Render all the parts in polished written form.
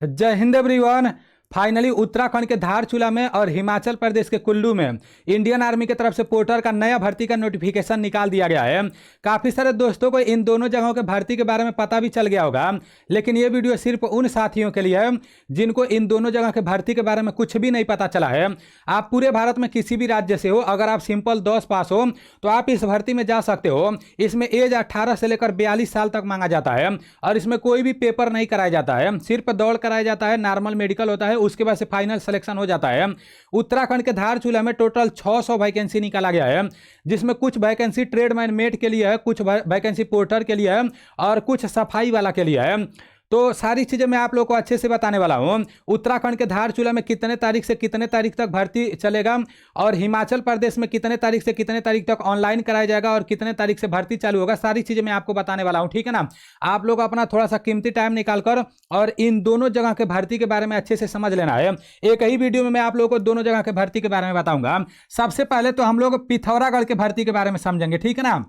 जय Hind everyone. Finally Uttarakhand के धारचूला में और हिमाचल प्रदेश के कुल्लू में इंडियन आर्मी की तरफ से पोर्टर का नया भर्ती का नोटिफिकेशन निकाल दिया गया है। काफ़ी सारे दोस्तों को इन दोनों जगहों के भर्ती के बारे में पता भी चल गया होगा, लेकिन ये वीडियो सिर्फ उन साथियों के लिए है जिनको इन दोनों जगह के भर्ती के बारे में कुछ भी नहीं पता चला है। आप पूरे भारत में किसी भी राज्य से हो, अगर आप सिंपल 10 पास हो तो आप इस भर्ती में जा सकते हो। इसमें एज 18 से लेकर 42 साल तक मांगा जाता है और इसमें कोई भी पेपर नहीं कराया जाता है, सिर्फ दौड़ कराया जाता है, नॉर्मल मेडिकल होता है, उसके बाद से फाइनल सिलेक्शन हो जाता है। उत्तराखंड के धारचूला में टोटल 600 वैकेंसी निकाला गया है, जिसमें कुछ वैकेंसी ट्रेडमैन मेट के लिए है, कुछ वैकेंसी पोर्टर के लिए है और कुछ सफाई वाला के लिए है। तो सारी चीज़ें मैं आप लोगों को अच्छे से बताने वाला हूँ। उत्तराखंड के धारचूला में कितने तारीख से कितने तारीख तक भर्ती चलेगा और हिमाचल प्रदेश में कितने तारीख से कितने तारीख तक ऑनलाइन कराया जाएगा और कितने तारीख से भर्ती चालू होगा, सारी चीज़ें मैं आपको बताने वाला हूँ। ठीक है ना। आप लोग अपना थोड़ा सा कीमती टाइम निकाल कर और इन दोनों जगह के भर्ती के बारे में अच्छे से समझ लेना है। एक ही वीडियो में मैं आप लोगों को दोनों जगह के भर्ती के बारे में बताऊंगा। सबसे पहले तो हम लोग पिथौरागढ़ के भर्ती के बारे में समझेंगे। ठीक है ना।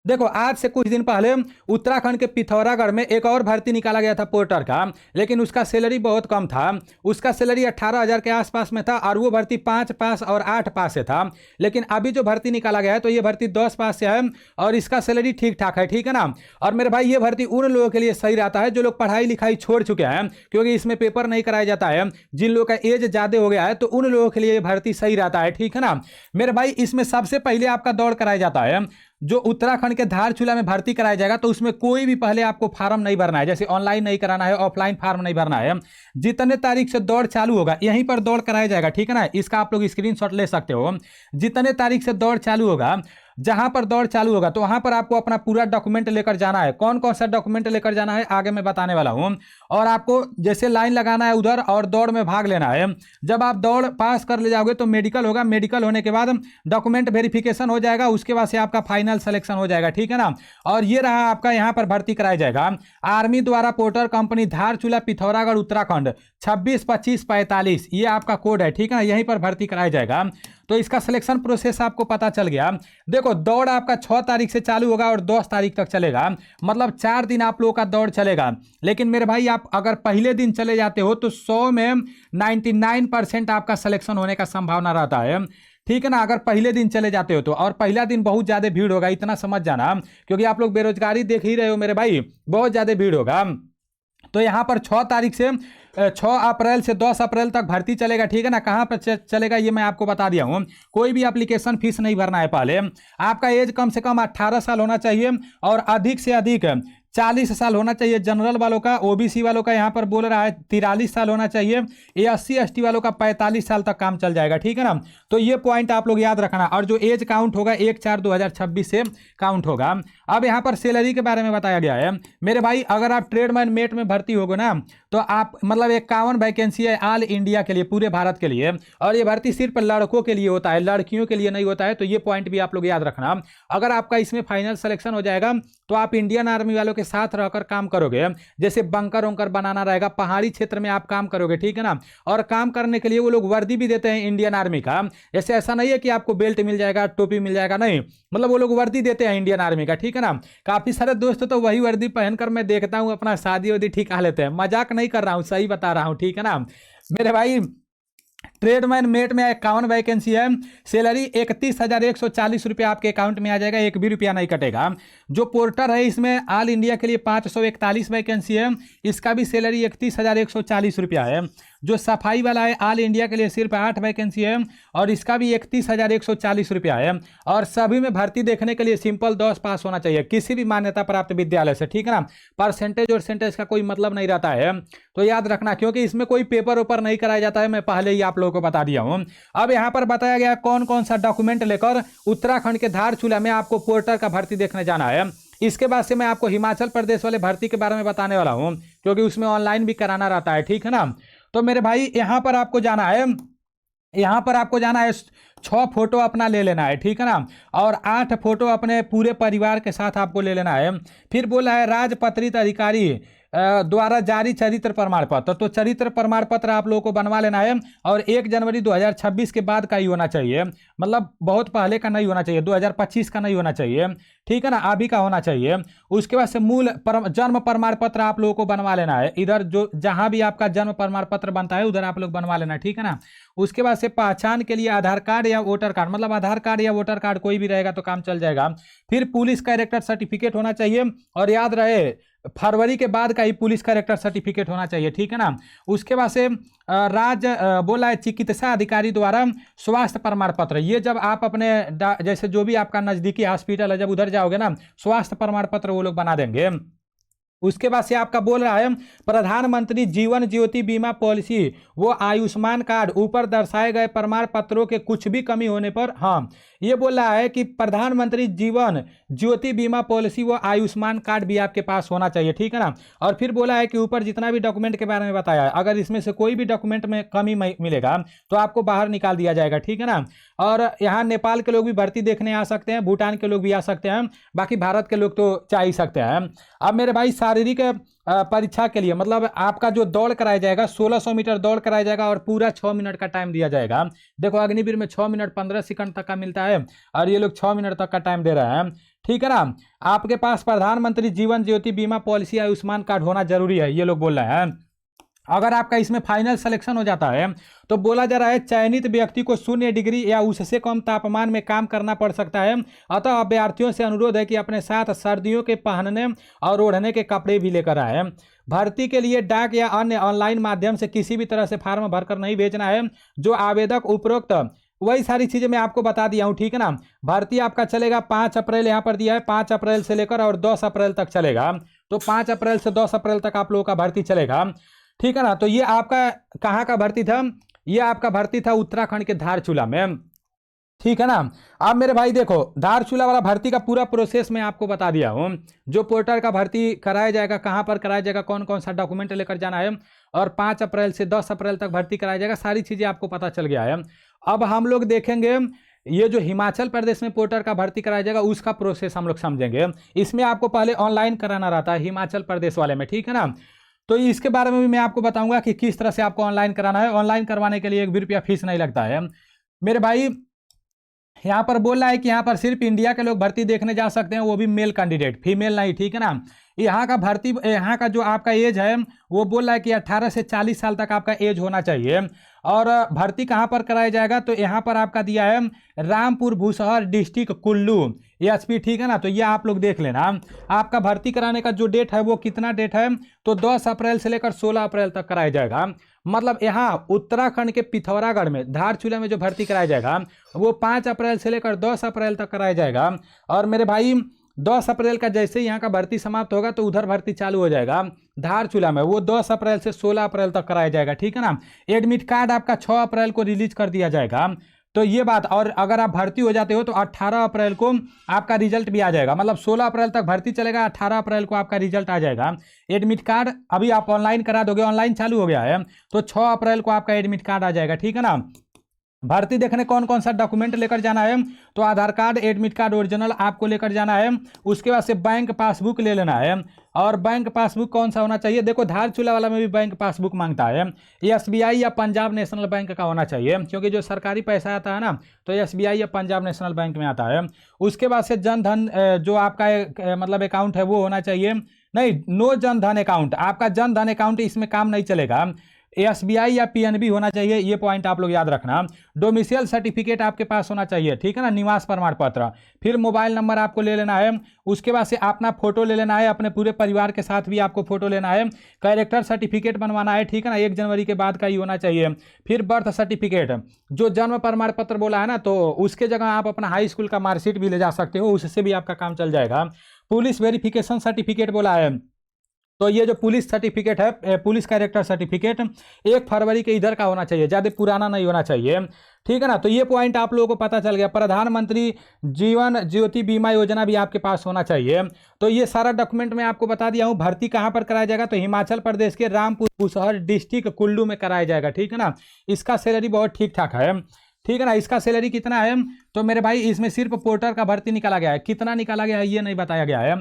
देखो, आज से कुछ दिन पहले उत्तराखंड के पिथौरागढ़ में एक और भर्ती निकाला गया था पोर्टर का, लेकिन उसका सैलरी बहुत कम था। उसका सैलरी 18,000 के आसपास में था और वो भर्ती 5 पास और 8 पास से था। लेकिन अभी जो भर्ती निकाला गया है तो ये भर्ती 10 पास से है और इसका सैलरी ठीक ठाक है। ठीक है ना। और मेरे भाई, ये भर्ती उन लोगों के लिए सही रहता है जो लोग पढ़ाई लिखाई छोड़ चुके हैं, क्योंकि इसमें पेपर नहीं कराया जाता है। जिन लोगों का एज ज़्यादा हो गया है तो उन लोगों के लिए ये भर्ती सही रहता है। ठीक है ना। मेरे भाई, इसमें सबसे पहले आपका दौड़ कराया जाता है। जो उत्तराखंड के धारचूला में भर्ती कराया जाएगा तो उसमें कोई भी पहले आपको फार्म नहीं भरना है, जैसे ऑनलाइन नहीं कराना है, ऑफलाइन फार्म नहीं भरना है। जितने तारीख से दौड़ चालू होगा यहीं पर दौड़ कराया जाएगा। ठीक है ना। इसका आप लोग स्क्रीनशॉट ले सकते हो। जितने तारीख से दौड़ चालू होगा, जहां पर दौड़ चालू होगा तो वहां पर आपको अपना पूरा डॉक्यूमेंट लेकर जाना है। कौन कौन सा डॉक्यूमेंट लेकर जाना है आगे मैं बताने वाला हूं। और आपको जैसे लाइन लगाना है उधर और दौड़ में भाग लेना है। जब आप दौड़ पास कर ले जाओगे तो मेडिकल होगा, मेडिकल होने के बाद डॉक्यूमेंट वेरिफिकेशन हो जाएगा, उसके बाद से आपका फाइनल सिलेक्शन हो जाएगा। ठीक है ना। और ये रहा आपका यहाँ पर भर्ती कराया जाएगा। आर्मी द्वारा पोर्टर कंपनी धारचूला पिथौरागढ़ उत्तराखंड 26-25-45 ये आपका कोड है। ठीक है ना। यहीं पर भर्ती कराया जाएगा। तो इसका सिलेक्शन प्रोसेस आपको पता चल गया। देखो, दौड़ आपका 6 तारीख से चालू होगा और 10 तारीख तक चलेगा, मतलब 4 दिन आप लोगों का दौड़ चलेगा। लेकिन मेरे भाई, आप अगर पहले दिन चले जाते हो तो 100 में 99% आपका सिलेक्शन होने का संभावना रहता है। ठीक है ना। अगर पहले दिन चले जाते हो तो, और पहला दिन बहुत ज़्यादा भीड़ होगा, इतना समझ जाना, क्योंकि आप लोग बेरोजगारी देख ही रहे हो मेरे भाई, बहुत ज़्यादा भीड़ होगा। तो यहाँ पर 6 तारीख से 6 अप्रैल से 10 अप्रैल तक भर्ती चलेगा। ठीक है ना। कहाँ पर चलेगा ये मैं आपको बता दिया हूँ। कोई भी एप्लीकेशन फीस नहीं भरना है। पहले आपका एज कम से कम 18 साल होना चाहिए और अधिक से अधिक 40 साल होना चाहिए जनरल वालों का। ओबीसी वालों का यहाँ पर बोल रहा है 43 साल होना चाहिए। SC ST वालों का 45 साल तक काम चल जाएगा। ठीक है ना। तो ये पॉइंट आप लोग याद रखना। और जो एज काउंट होगा 1/4/2026 से काउंट होगा। अब यहाँ पर सैलरी के बारे में बताया गया है मेरे भाई। अगर आप ट्रेडमैन मेट में भर्ती होगे ना तो आप मतलब 51 वैकेंसी है ऑल इंडिया के लिए, पूरे भारत के लिए। और ये भर्ती सिर्फ लड़कों के लिए होता है, लड़कियों के लिए नहीं होता है। तो ये पॉइंट भी आप लोग याद रखना। अगर आपका इसमें फाइनल सिलेक्शन हो जाएगा तो आप इंडियन आर्मी वालों के साथ रहकर काम करोगे। जैसे बंकर वंकर बनाना रहेगा, पहाड़ी क्षेत्र में आप काम करोगे। ठीक है ना। और काम करने के लिए वो लोग वर्दी भी देते हैं इंडियन आर्मी का। जैसे ऐसा नहीं है कि आपको बेल्ट मिल जाएगा, टोपी मिल जाएगा, नहीं, मतलब वो लोग वर्दी देते हैं इंडियन आर्मी का। ठीक है ना। काफी सारे दोस्त तो वही वर्दी पहनकर मैं देखता हूँ अपना शादी वादी ठिका लेते हैं। मजाक नहीं कर रहा हूँ, सही बता रहा हूँ। ठीक है ना मेरे भाई। ट्रेडमैन मेट में 51 वैकेंसी है। सैलरी 31,140 रुपया आपके अकाउंट में आ जाएगा, एक भी रुपया नहीं कटेगा। जो पोर्टर है इसमें ऑल इंडिया के लिए 541 वैकेंसी है, इसका भी सैलरी 31,140 रुपया है। जो सफाई वाला है ऑल इंडिया के लिए सिर्फ 8 वैकेंसी है और इसका भी 31,140 रुपया है। और सभी में भर्ती देखने के लिए सिंपल 10 पास होना चाहिए किसी भी मान्यता प्राप्त विद्यालय से। ठीक है ना। परसेंटेज और सेंटेज का कोई मतलब नहीं रहता है, तो याद रखना, क्योंकि इसमें कोई पेपर ऊपर नहीं कराया जाता है। मैं पहले ही आप लोगों को बता दिया हूं। अब यहां पर बताया गया कौन कौन सा डॉक्यूमेंट लेकर उत्तराखंड के धारचूला में आपको पोर्टर का भर्ती देखने जाना है। इसके बाद से मैं आपको हिमाचल प्रदेश वाले भर्ती के बारे में बताने वाला हूं, क्योंकि उसमें ऑनलाइन भी कराना रहता है। ठीक है ना। तो मेरे भाई, यहां पर आपको जाना है, 6 फोटो अपना ले लेना है। ठीक है ना। और 8 फोटो अपने पूरे परिवार के साथ आपको ले लेना है। फिर बोला है राजपत्रित अधिकारी द्वारा जारी चरित्र प्रमाण पत्र। तो चरित्र प्रमाण पत्र आप लोगों को बनवा लेना है और 1 जनवरी 2026 के बाद का ही होना चाहिए, मतलब बहुत पहले का नहीं होना चाहिए, 2025 का नहीं होना चाहिए, ठीक है ना, अभी का होना चाहिए। उसके बाद से मूल जन्म प्रमाण पत्र आप लोगों को बनवा लेना है, इधर जो जहां भी आपका जन्म प्रमाण पत्र बनता है उधर आप लोग बनवा लेना, ठीक है ना। उसके बाद से पहचान के लिए आधार कार्ड या वोटर कार्ड, मतलब आधार कार्ड या वोटर कार्ड कोई भी रहेगा तो काम चल जाएगा। फिर पुलिस कैरेक्टर सर्टिफिकेट होना चाहिए, और याद रहे फरवरी के बाद का ही पुलिस कैरेक्टर सर्टिफिकेट होना चाहिए, ठीक है ना। उसके बाद से बोला है चिकित्सा अधिकारी द्वारा स्वास्थ्य प्रमाण पत्र, ये जब आप अपने जैसे जो भी आपका नज़दीकी हॉस्पिटल है जब उधर जाओगे ना, स्वास्थ्य प्रमाण पत्र वो लोग बना देंगे। उसके बाद से आपका बोल रहा है प्रधानमंत्री जीवन ज्योति बीमा पॉलिसी, वो आयुष्मान कार्ड, ऊपर दर्शाए गए प्रमाण पत्रों के कुछ भी कमी होने पर, हाँ ये बोल रहा है कि प्रधानमंत्री जीवन ज्योति बीमा पॉलिसी वो आयुष्मान कार्ड भी आपके पास होना चाहिए, ठीक है ना। और फिर बोला है कि ऊपर जितना भी डॉक्यूमेंट के बारे में बताया है, अगर इसमें से कोई भी डॉक्यूमेंट में कमी मिलेगा तो आपको बाहर निकाल दिया जाएगा, ठीक है ना। और यहाँ नेपाल के लोग भी भर्ती देखने आ सकते हैं, भूटान के लोग भी आ सकते हैं, बाकी भारत के लोग तो जा ही सकते हैं। अब मेरे भाई शारीरिक परीक्षा के लिए मतलब आपका जो दौड़ कराया जाएगा 1600 मीटर दौड़ कराया जाएगा और पूरा 6 मिनट का टाइम दिया जाएगा। देखो अग्निवीर में 6 मिनट 15 सेकंड तक का मिलता है और ये लोग 6 मिनट तक का टाइम दे रहे हैं, ठीक है ना। आपके पास प्रधानमंत्री जीवन ज्योति बीमा पॉलिसी आयुष्मान कार्ड होना जरूरी है, ये लोग बोल रहे हैं। अगर आपका इसमें फाइनल सिलेक्शन हो जाता है तो बोला जा रहा है चयनित व्यक्ति को 0 डिग्री या उससे कम तापमान में काम करना पड़ सकता है, अतः अभ्यर्थियों से अनुरोध है कि अपने साथ सर्दियों के पहनने और ओढ़ने के कपड़े भी लेकर आए। भर्ती के लिए डाक या अन्य ऑनलाइन माध्यम से किसी भी तरह से फार्म भरकर नहीं भेजना है। जो आवेदक उपरोक्त वही सारी चीजें मैं आपको बता दिया हूं, ठीक है ना। भर्ती आपका चलेगा 5 अप्रैल यहाँ पर दिया है, 5 अप्रैल से लेकर और 10 अप्रैल तक चलेगा। तो 5 अप्रैल से 10 अप्रैल तक आप लोगों का भर्ती चलेगा, ठीक है ना। तो ये आपका कहाँ का भर्ती था, ये आपका भर्ती था उत्तराखंड के धारचूला में, ठीक है ना। अब मेरे भाई देखो धारचूला वाला भर्ती का पूरा प्रोसेस मैं आपको बता दिया हूँ। जो पोर्टर का भर्ती कराया जाएगा, कहाँ पर कराया जाएगा, कौन कौन सा डॉक्यूमेंट लेकर जाना है, और 5 अप्रैल से 10 अप्रैल तक भर्ती कराया जाएगा, सारी चीज़ें आपको पता चल गया है। अब हम लोग देखेंगे ये जो हिमाचल प्रदेश में पोर्टर का भर्ती कराया जाएगा उसका प्रोसेस हम लोग समझेंगे। इसमें आपको पहले ऑनलाइन कराना रहता है हिमाचल प्रदेश वाले में, ठीक है ना। तो इसके बारे में भी मैं आपको बताऊंगा कि किस तरह से आपको ऑनलाइन कराना है। ऑनलाइन करवाने के लिए 1 भी रुपया फीस नहीं लगता है मेरे भाई। यहाँ पर बोल रहा है कि यहाँ पर सिर्फ इंडिया के लोग भर्ती देखने जा सकते हैं, वो भी मेल कैंडिडेट, फीमेल नहीं, ठीक है ना। यहाँ का भर्ती, यहाँ का जो आपका एज है वो बोल रहा है कि 18 से 40 साल तक आपका एज होना चाहिए। और भर्ती कहाँ पर कराया जाएगा, तो यहाँ पर आपका दिया है रामपुर भूसहर डिस्ट्रिक्ट कुल्लू एसपी, ठीक है ना। तो ये आप लोग देख लेना। आपका भर्ती कराने का जो डेट है वो कितना डेट है, तो 10 अप्रैल से लेकर 16 अप्रैल तक कराया जाएगा। मतलब यहाँ उत्तराखंड के पिथौरागढ़ में धारचूला में जो भर्ती कराया जाएगा वो 5 अप्रैल से लेकर 10 अप्रैल तक कराया जाएगा। और मेरे भाई 10 अप्रैल का जैसे ही यहाँ का भर्ती समाप्त होगा तो उधर भर्ती चालू हो जाएगा धारचूला में, वो 10 अप्रैल से 16 अप्रैल तक कराया जाएगा, ठीक है ना। एडमिट कार्ड आपका 6 अप्रैल को रिलीज कर दिया जाएगा, तो ये बात। और अगर आप भर्ती हो जाते हो तो 18 अप्रैल को आपका रिजल्ट भी आ जाएगा, मतलब 16 अप्रैल तक भर्ती चलेगा, 18 अप्रैल को आपका रिजल्ट आ जाएगा। एडमिट कार्ड अभी आप ऑनलाइन करा दोगे, ऑनलाइन चालू हो गया है, तो 6 अप्रैल को आपका एडमिट कार्ड आ जाएगा, ठीक है ना। भर्ती देखने कौन कौन सा डॉक्यूमेंट लेकर जाना है, तो आधार कार्ड, एडमिट कार्ड ओरिजिनल आपको लेकर जाना है। उसके बाद से बैंक पासबुक ले लेना है। और बैंक पासबुक कौन सा होना चाहिए, देखो धारचूला वाला में भी बैंक पासबुक मांगता है, एसबीआई या पंजाब नेशनल बैंक का होना चाहिए, क्योंकि जो सरकारी पैसा आता है ना तो एसबीआई या पंजाब नेशनल बैंक में आता है। उसके बाद से जन धन जो आपका मतलब अकाउंट है वो होना चाहिए, नहीं नो जन धन अकाउंट, आपका जन धन अकाउंट इसमें काम नहीं चलेगा, एसबीआई या पीएनबी होना चाहिए, ये पॉइंट आप लोग याद रखना। डोमिसाइल सर्टिफिकेट आपके पास होना चाहिए, ठीक है ना, निवास प्रमाण पत्र। फिर मोबाइल नंबर आपको ले लेना है। उसके बाद से अपना फोटो ले लेना है, अपने पूरे परिवार के साथ भी आपको फोटो लेना है। कैरेक्टर सर्टिफिकेट बनवाना है, ठीक है ना, 1 जनवरी के बाद का ही होना चाहिए। फिर बर्थ सर्टिफिकेट, जो जन्म प्रमाण पत्र बोला है ना, तो उसके जगह आप अपना हाई स्कूल का मार्कशीट भी ले जा सकते हो, उससे भी आपका काम चल जाएगा। पुलिस वेरिफिकेशन सर्टिफिकेट बोला है, तो ये जो पुलिस सर्टिफिकेट है, पुलिस कैरेक्टर सर्टिफिकेट 1 फरवरी के इधर का होना चाहिए, ज़्यादा पुराना नहीं होना चाहिए, ठीक है ना। तो ये पॉइंट आप लोगों को पता चल गया। प्रधानमंत्री जीवन ज्योति बीमा योजना भी आपके पास होना चाहिए। तो ये सारा डॉक्यूमेंट मैं आपको बता दिया हूँ। भर्ती कहाँ पर कराया जाएगा, तो हिमाचल प्रदेश के रामपुर भूसहर डिस्ट्रिक्ट कुल्लू में कराया जाएगा, ठीक है ना। इसका सैलरी बहुत ठीक ठाक है, ठीक है ना। इसका सैलरी कितना है, तो मेरे भाई इसमें सिर्फ पोर्टर का भर्ती निकाला गया है, कितना निकाला गया है ये नहीं बताया गया है।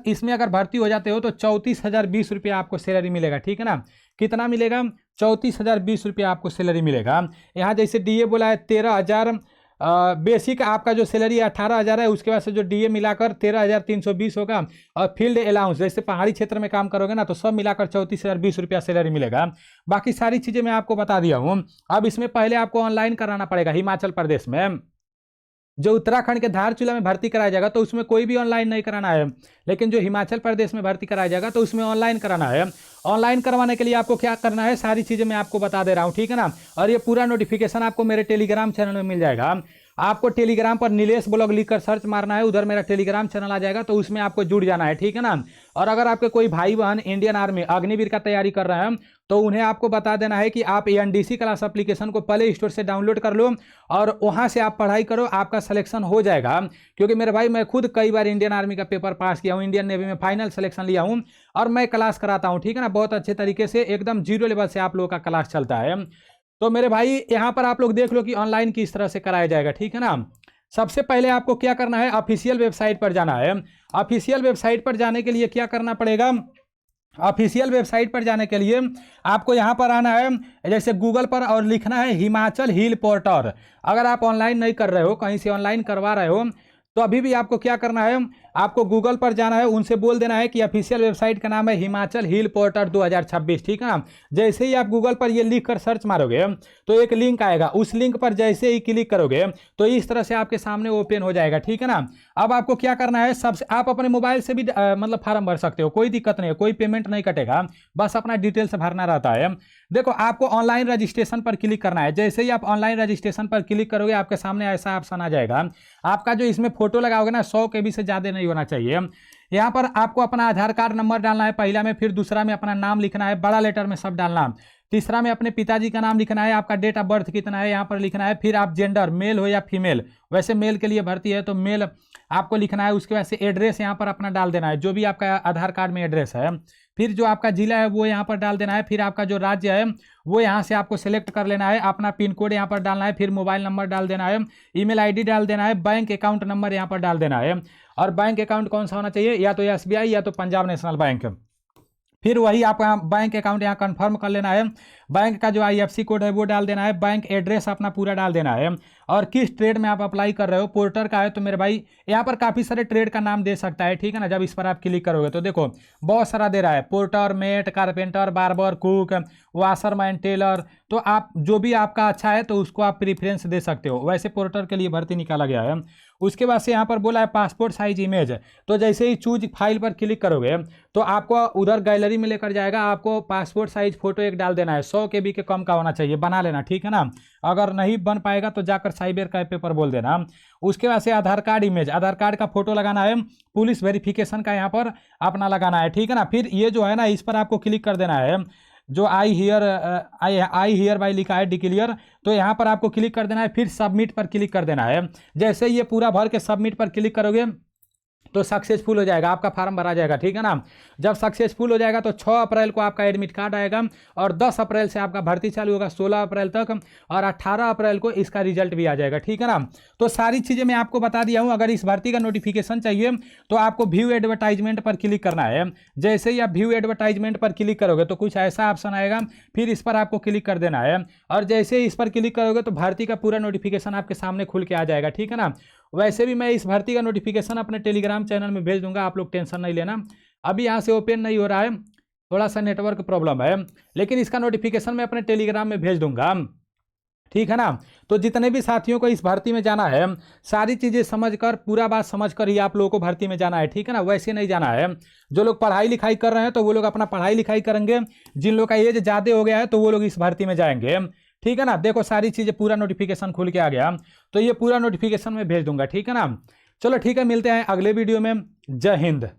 इसमें अगर भर्ती हो जाते हो तो 34,020 आपको सैलरी मिलेगा, ठीक है ना। कितना मिलेगा, 34,020 आपको सैलरी मिलेगा। यहाँ जैसे डीए बोला है 13,000, बेसिक आपका जो सैलरी 18,000 है, उसके बाद से जो डीए मिलाकर 13,320 होगा, और फील्ड अलाउंस जैसे पहाड़ी क्षेत्र में काम करोगे ना तो सब मिलाकर 34,020 सैलरी मिलेगा। बाकी सारी चीज़ें मैं आपको बता दिया हूँ। अब इसमें पहले आपको ऑनलाइन कराना पड़ेगा। हिमाचल प्रदेश में जो उत्तराखंड के धारचूला में भर्ती कराया जाएगा तो उसमें कोई भी ऑनलाइन नहीं कराना है, लेकिन जो हिमाचल प्रदेश में भर्ती कराया जाएगा तो उसमें ऑनलाइन कराना है। ऑनलाइन करवाने के लिए आपको क्या करना है, सारी चीज़ें मैं आपको बता दे रहा हूँ, ठीक है ना। और ये पूरा नोटिफिकेशन आपको मेरे टेलीग्राम चैनल में मिल जाएगा। आपको टेलीग्राम पर नीलेश ब्लॉग लिखकर सर्च मारना है, उधर मेरा टेलीग्राम चैनल आ जाएगा, तो उसमें आपको जुड़ जाना है, ठीक है ना। और अगर आपके कोई भाई बहन इंडियन आर्मी अग्निवीर का तैयारी कर रहे हैं तो उन्हें आपको बता देना है कि आप एनडीसी क्लास एप्लीकेशन को प्ले स्टोर से डाउनलोड कर लो और वहां से आप पढ़ाई करो, आपका सिलेक्शन हो जाएगा। क्योंकि मेरे भाई मैं खुद कई बार इंडियन आर्मी का पेपर पास किया हूँ, इंडियन नेवी में फाइनल सिलेक्शन लिया हूँ और मैं क्लास कराता हूँ, ठीक है ना। बहुत अच्छे तरीके से एकदम 0 लेवल से आप लोगों का क्लास चलता है। तो मेरे भाई यहाँ पर आप लोग देख लो कि ऑनलाइन किस तरह से कराया जाएगा, ठीक है ना। सबसे पहले आपको क्या करना है, ऑफिशियल वेबसाइट पर जाना है। ऑफिशियल वेबसाइट पर जाने के लिए क्या करना पड़ेगा, ऑफिशियल वेबसाइट पर जाने के लिए आपको यहाँ पर आना है, जैसे गूगल पर, और लिखना है हिमाचल हिल पोर्टर। अगर आप ऑनलाइन नहीं कर रहे हो, कहीं से ऑनलाइन करवा रहे हो, तो अभी भी आपको क्या करना है, आपको गूगल पर जाना है, उनसे बोल देना है कि ऑफिशियल वेबसाइट का नाम है हिमाचल हिल पोर्टर 2026, ठीक है ना। जैसे ही आप गूगल पर ये लिख कर सर्च मारोगे तो एक लिंक आएगा, उस लिंक पर जैसे ही क्लिक करोगे तो इस तरह से आपके सामने ओपन हो जाएगा, ठीक है ना। अब आपको क्या करना है, सबसे आप अपने मोबाइल से भी मतलब फार्म भर सकते हो, कोई दिक्कत नहीं है, कोई पेमेंट नहीं कटेगा, बस अपना डिटेल्स भरना रहता है। देखो आपको ऑनलाइन रजिस्ट्रेशन पर क्लिक करना है। जैसे ही आप ऑनलाइन रजिस्ट्रेशन पर क्लिक करोगे आपके सामने ऐसा ऑप्शन आ जाएगा। आपका जो इसमें फोटो लगाओगे ना 100 KB से ज़्यादा नहीं होना चाहिए। यहाँ पर आपको अपना आधार कार्ड नंबर डालना है पहला में, फिर दूसरा में अपना नाम लिखना है, बड़ा लेटर में सब डालना, तीसरा में अपने पिताजी का नाम लिखना है, आपका डेट ऑफ बर्थ कितना है यहाँ पर लिखना है, फिर आप जेंडर मेल हो या फीमेल, वैसे मेल के लिए भर्ती है तो मेल आपको लिखना है। उसके बाद से एड्रेस यहाँ पर अपना डाल देना है, जो भी आपका आधार कार्ड में एड्रेस है, फिर जो आपका जिला है वो यहाँ पर डाल देना है, फिर आपका जो राज्य है वो यहाँ से आपको सेलेक्ट कर लेना है, अपना पिन कोड यहाँ पर डालना है, फिर मोबाइल नंबर डाल देना है, ईमेल आईडी डाल देना है, बैंक अकाउंट नंबर यहाँ पर डाल देना है। और बैंक अकाउंट कौन सा होना चाहिए, या तो SBI या तो पंजाब नेशनल बैंक। फिर वही आप बैंक अकाउंट यहाँ कन्फर्म कर लेना है, बैंक का जो IFSC कोड है वो डाल देना है, बैंक एड्रेस अपना पूरा डाल देना है, और किस ट्रेड में आप अप्लाई कर रहे हो, पोर्टर का है तो मेरे भाई यहाँ पर काफ़ी सारे ट्रेड का नाम दे सकता है, ठीक है ना। जब इस पर आप क्लिक करोगे तो देखो बहुत सारा दे रहा है, porter, mate, carpenter, barber, cook, washerman, tailor, तो आप जो भी आपका अच्छा है तो उसको आप प्रीफ्रेंस दे सकते हो। वैसे पोर्टर के लिए भर्ती निकाला गया है। उसके बाद से यहाँ पर बोला है पासपोर्ट साइज इमेज, तो जैसे ही चूज फाइल पर क्लिक करोगे तो आपको उधर गैलरी में लेकर जाएगा, आपको पासपोर्ट साइज फोटो एक डाल देना है, 100 KB के कम का होना चाहिए, बना लेना, ठीक है ना। अगर नहीं बन पाएगा तो जाकर साइबर कैफे पर बोल देना। उसके बाद से आधार कार्ड इमेज, आधार कार्ड का फोटो लगाना है, पुलिस वेरिफिकेशन का यहाँ पर अपना लगाना है, ठीक है ना। फिर ये जो है ना इस पर आपको क्लिक कर देना है, जो आई हियर बाई लिखा है डिक्लेयर, तो यहाँ पर आपको क्लिक कर देना है, फिर सबमिट पर क्लिक कर देना है। जैसे ये पूरा भर के सबमिट पर क्लिक करोगे तो सक्सेसफुल हो जाएगा, आपका फार्म भरा जाएगा, ठीक है ना। जब सक्सेसफुल हो जाएगा तो 6 अप्रैल को आपका एडमिट कार्ड आएगा और 10 अप्रैल से आपका भर्ती चालू होगा 16 अप्रैल तक, और 18 अप्रैल को इसका रिजल्ट भी आ जाएगा, ठीक है ना। तो सारी चीज़ें मैं आपको बता दिया हूँ। अगर इस भर्ती का नोटिफिकेशन चाहिए तो आपको व्यू एडवर्टाइजमेंट पर क्लिक करना है। जैसे ही आप व्यू एडवर्टाइजमेंट पर क्लिक करोगे तो कुछ ऐसा ऑप्शन आएगा, फिर इस पर आपको क्लिक कर देना है, और जैसे ही इस पर क्लिक करोगे तो भर्ती का पूरा नोटिफिकेशन आपके सामने खुल के आ जाएगा, ठीक है ना। वैसे भी मैं इस भर्ती का नोटिफिकेशन अपने टेलीग्राम चैनल में भेज दूंगा, आप लोग टेंशन नहीं लेना। अभी यहाँ से ओपन नहीं हो रहा है, थोड़ा सा नेटवर्क प्रॉब्लम है, लेकिन इसका नोटिफिकेशन मैं अपने टेलीग्राम में भेज दूंगा, ठीक है ना। तो जितने भी साथियों को इस भर्ती में जाना है सारी चीज़ें समझकर, पूरा बात समझकर ही आप लोगों को भर्ती में जाना है, ठीक है ना। वैसे नहीं जाना है। जो लोग पढ़ाई लिखाई कर रहे हैं तो वो लोग अपना पढ़ाई लिखाई करेंगे, जिन लोग का एज ज़्यादा हो गया है तो वो लोग इस भर्ती में जाएंगे, ठीक है ना। देखो सारी चीज़ें पूरा नोटिफिकेशन खुल के आ गया, तो ये पूरा नोटिफिकेशन मैं भेज दूंगा, ठीक है ना। चलो ठीक है, मिलते हैं अगले वीडियो में। जय हिंद।